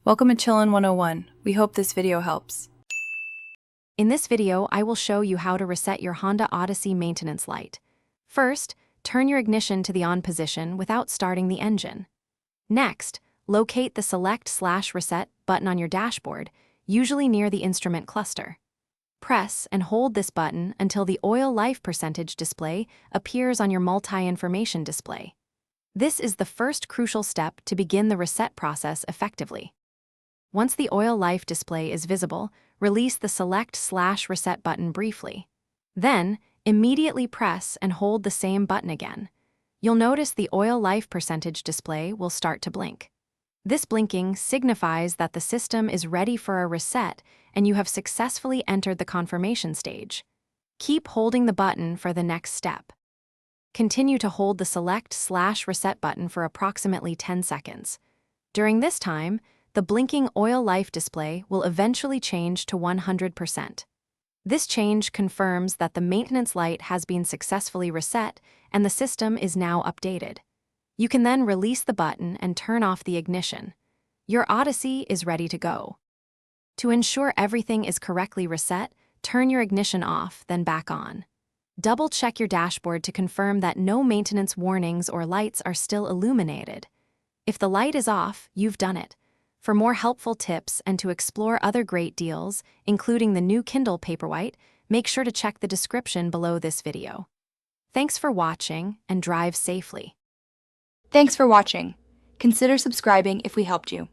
Welcome to Chillin' 101. We hope this video helps. In this video, I will show you how to reset your Honda Odyssey maintenance light. First, turn your ignition to the on position without starting the engine. Next, locate the Select/Reset button on your dashboard, usually near the instrument cluster. Press and hold this button until the oil life percentage display appears on your multi-information display. This is the first crucial step to begin the reset process effectively. Once the oil life display is visible, release the Select/Reset button briefly. Then, immediately press and hold the same button again. You'll notice the oil life percentage display will start to blink. This blinking signifies that the system is ready for a reset and you have successfully entered the confirmation stage. Keep holding the button for the next step. Continue to hold the Select/Reset button for approximately 10 seconds. During this time, the blinking oil life display will eventually change to 100%. This change confirms that the maintenance light has been successfully reset and the system is now updated. You can then release the button and turn off the ignition. Your Odyssey is ready to go. To ensure everything is correctly reset, turn your ignition off, then back on. Double-check your dashboard to confirm that no maintenance warnings or lights are still illuminated. If the light is off, you've done it. For more helpful tips and to explore other great deals, including the new Kindle Paperwhite, make sure to check the description below this video. Thanks for watching and drive safely. Thanks for watching. Consider subscribing if we helped you.